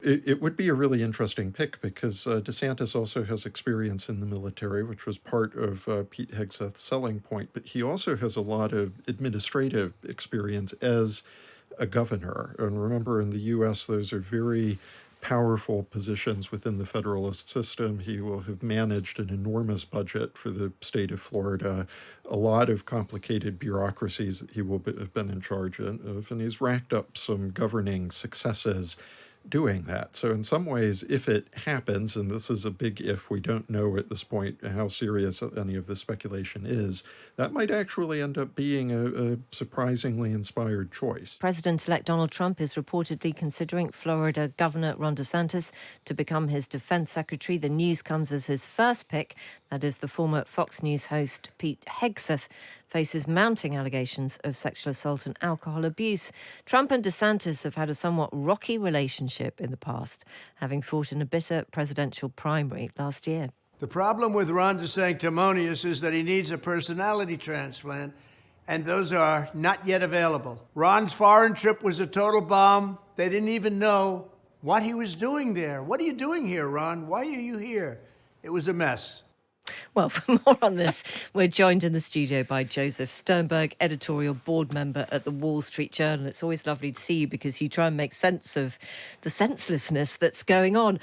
It would be a really interesting pick because DeSantis also has experience in the military, which was part of Pete Hegseth's selling point, but he also has a lot of administrative experience as a governor. And remember, in the U.S., those are very powerful positions within the federalist system. He will have managed an enormous budget for the state of Florida, a lot of complicated bureaucracies that he will have been in charge of, and he's racked up some governing successes doing that. So in some ways, if it happens, and this is a big if, we don't know at this point how serious any of the speculation is, that might actually end up being a surprisingly inspired choice. President-elect Donald Trump is reportedly considering Florida Governor Ron DeSantis to become his defense secretary. The news comes as his first pick, that is the former Fox News host Pete Hegseth, faces mounting allegations of sexual assault and alcohol abuse. Trump and DeSantis have had a somewhat rocky relationship in the past, having fought in a bitter presidential primary last year. The problem with Ron DeSanctimonious is that he needs a personality transplant, and those are not yet available. Ron's foreign trip was a total bomb. They didn't even know what he was doing there. What are you doing here, Ron? Why are you here? It was a mess. Well, for more on this, we're joined in the studio by Joseph Sternberg, editorial board member at the Wall Street Journal. It's always lovely to see you because you try and make sense of the senselessness that's going on.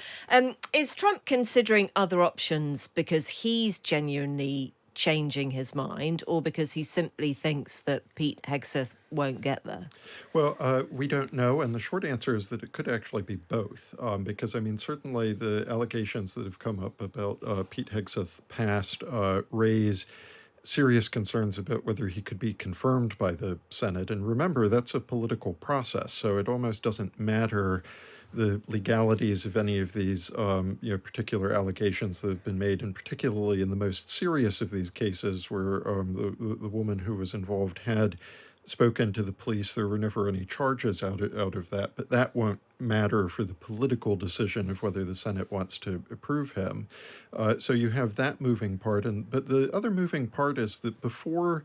Is Trump considering other options because he's genuinely changing his mind, or because he simply thinks that Pete Hegseth won't get there? Well, we don't know, and the short answer is that it could actually be both, because, I mean, certainly the allegations that have come up about Pete Hegseth's past raise serious concerns about whether he could be confirmed by the Senate. And remember, that's a political process, so it almost doesn't matter the legalities of any of these particular allegations that have been made, and particularly in the most serious of these cases where the woman who was involved had spoken to the police. There were never any charges out of that, but that won't matter for the political decision of whether the Senate wants to approve him. So you have that moving part, but the other moving part is that before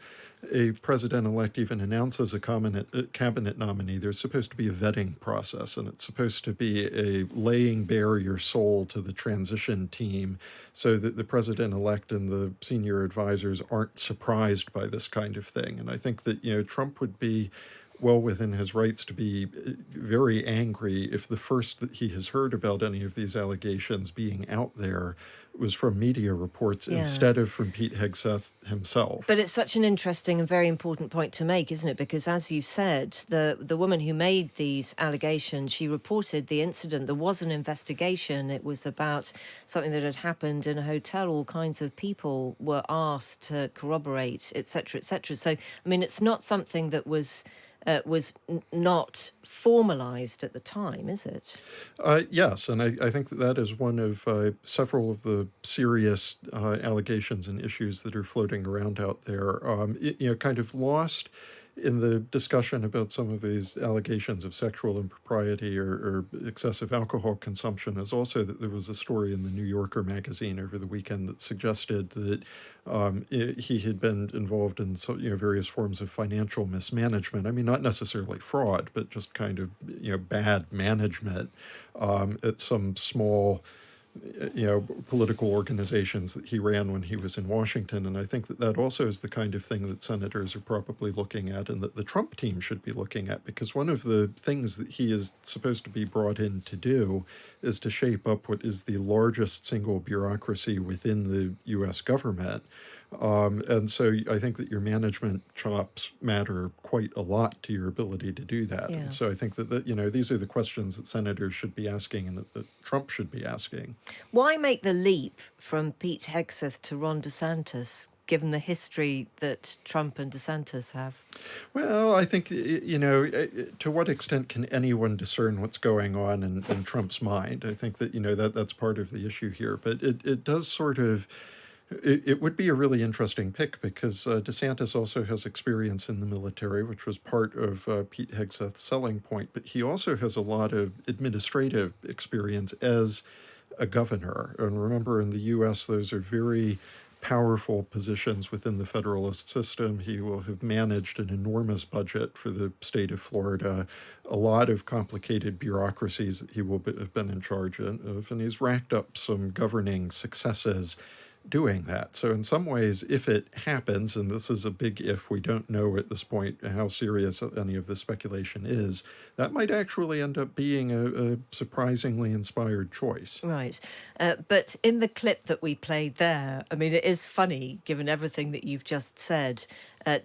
a president-elect even announces a cabinet nominee, there's supposed to be a vetting process, and it's supposed to be a laying bare your soul to the transition team so that the president-elect and the senior advisors aren't surprised by this kind of thing. And I think that, Trump would be well within his rights to be very angry if the first that he has heard about any of these allegations being out there was from media reports instead of from Pete Hegseth himself. But it's such an interesting and very important point to make, isn't it? Because as you said, the woman who made these allegations, she reported the incident. There was an investigation. It was about something that had happened in a hotel. All kinds of people were asked to corroborate, et cetera, et cetera. So, I mean, it's not something that was not formalized at the time, is it? Yes, and I think that is one of several of the serious allegations and issues that are floating around out there. Kind of lost in the discussion about some of these allegations of sexual impropriety or excessive alcohol consumption is also that there was a story in the New Yorker magazine over the weekend that suggested that he had been involved in various forms of financial mismanagement. I mean, not necessarily fraud, but just kind of bad management at some small political organizations that he ran when he was in Washington. And I think that also is the kind of thing that senators are probably looking at and that the Trump team should be looking at, because one of the things that he is supposed to be brought in to do is to shape up what is the largest single bureaucracy within the U.S. government. And so I think that your management chops matter quite a lot to your ability to do that. Yeah. And so I think that these are the questions that senators should be asking and that Trump should be asking. Why make the leap from Pete Hegseth to Ron DeSantis, given the history that Trump and DeSantis have? Well, I think, to what extent can anyone discern what's going on in Trump's mind? I think that, that's part of the issue here. But it does sort of... It would be a really interesting pick because DeSantis also has experience in the military, which was part of Pete Hegseth's selling point, but he also has a lot of administrative experience as a governor. And remember, in the U.S., those are very powerful positions within the Federalist system. He will have managed an enormous budget for the state of Florida, a lot of complicated bureaucracies that he will have been in charge of, and he's racked up some governing successes doing that. So in some ways, if it happens, and this is a big if, we don't know at this point how serious any of the speculation is, that might actually end up being a surprisingly inspired choice. Right. But in the clip that we played there, I mean, it is funny, given everything that you've just said,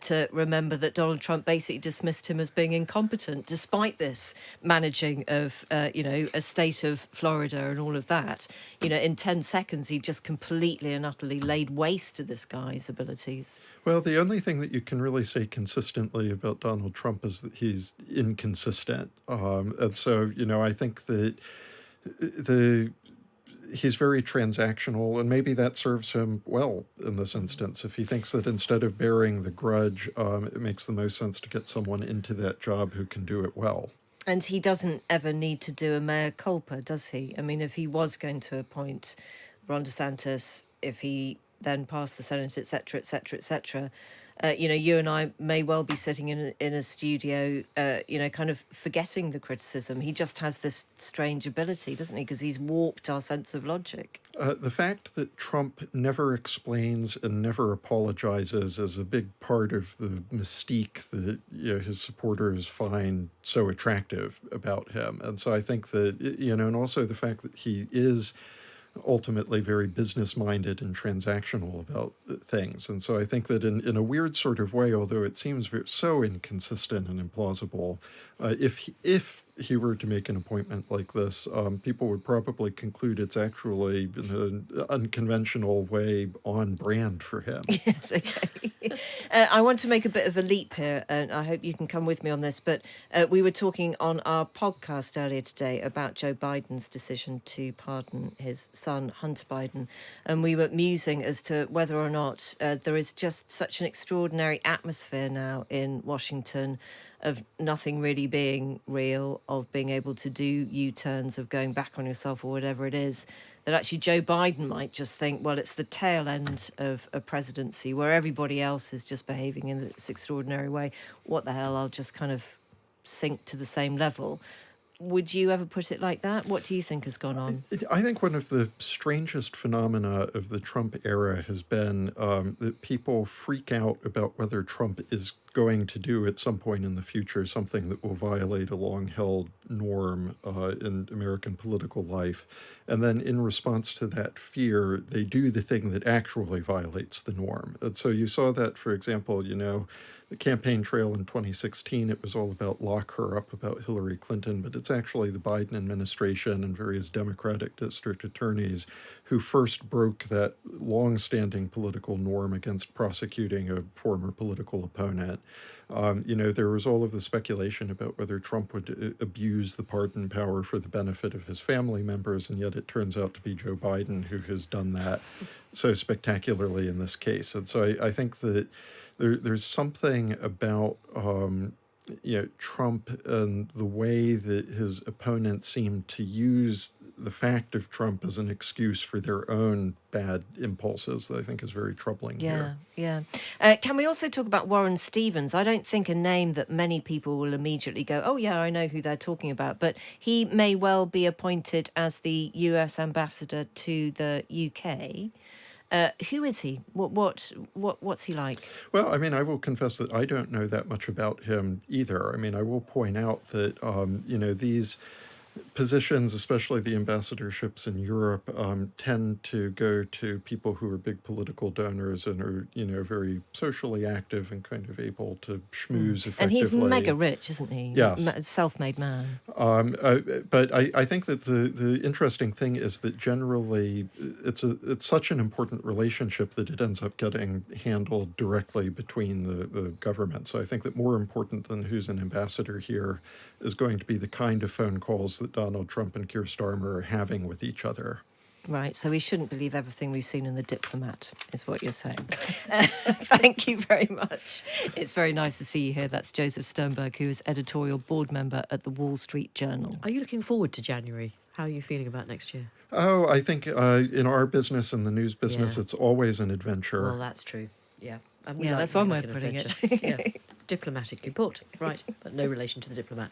to remember that Donald Trump basically dismissed him as being incompetent, despite this managing of, a state of Florida and all of that. In 10 seconds, he just completely and utterly laid waste to this guy's abilities. Well, the only thing that you can really say consistently about Donald Trump is that he's inconsistent. And so, I think that he's very transactional, and maybe that serves him well in this instance. If he thinks that instead of bearing the grudge, it makes the most sense to get someone into that job who can do it well. And he doesn't ever need to do a mea culpa, does he? I mean, if he was going to appoint Ron DeSantis, if he then passed the Senate, et cetera, et cetera, et cetera, you and I may well be sitting in a studio, kind of forgetting the criticism. He just has this strange ability, doesn't he? Because he's warped our sense of logic. The fact that Trump never explains and never apologizes is a big part of the mystique that his supporters find so attractive about him. And so I think that, and also the fact that he is ultimately very business-minded and transactional about things. And so I think that in a weird sort of way, although it seems so inconsistent and implausible, if he were to make an appointment like this, people would probably conclude it's actually in an unconventional way on brand for him. Yes, okay. I want to make a bit of a leap here, and I hope you can come with me on this, but we were talking on our podcast earlier today about Joe Biden's decision to pardon his son, Hunter Biden, and we were musing as to whether or not there is just such an extraordinary atmosphere now in Washington of nothing really being real, of being able to do U-turns, of going back on yourself or whatever it is, that actually Joe Biden might just think, well, it's the tail end of a presidency where everybody else is just behaving in this extraordinary way. What the hell, I'll just kind of sink to the same level. Would you ever put it like that? What do you think has gone on? I think one of the strangest phenomena of the Trump era has been that people freak out about whether Trump is going to do at some point in the future something that will violate a long-held norm in American political life. And then in response to that fear, they do the thing that actually violates the norm. And so you saw that, for example, the campaign trail in 2016, it was all about lock her up about Hillary Clinton, but it's actually the Biden administration and various Democratic district attorneys who first broke that long-standing political norm against prosecuting a former political opponent. There was all of the speculation about whether Trump would abuse the pardon power for the benefit of his family members, and yet it turns out to be Joe Biden who has done that so spectacularly in this case. And so I think that there's something about Trump and the way that his opponents seem to use the fact of Trump as an excuse for their own bad impulses that I think is very troubling here. Yeah. Can we also talk about Warren Stevens? I don't think a name that many people will immediately go, oh, yeah, I know who they're talking about. But he may well be appointed as the US ambassador to the UK. Who is he? What's he like? Well, I mean, I will confess that I don't know that much about him either. I mean, I will point out that, these positions, especially the ambassadorships in Europe, tend to go to people who are big political donors and are, very socially active and kind of able to schmooze effectively. And he's mega rich, isn't he? Yes. Self-made man. But I think that the interesting thing is that generally it's such an important relationship that it ends up getting handled directly between the government. So I think that more important than who's an ambassador here is going to be the kind of phone calls that Donald Trump and Keir Starmer are having with each other. Right, so we shouldn't believe everything we've seen in The Diplomat, is what you're saying. Thank you very much. It's very nice to see you here. That's Joseph Sternberg, who is editorial board member at the Wall Street Journal. Are you looking forward to January? How are you feeling about next year? Oh, I think in our business, in the news business, Yeah. it's always an adventure. Well, that's true. Yeah. And we Yeah, like- that's we one like way an of putting it. adventure. Yeah. Diplomatically put. Right. But no relation to The Diplomat.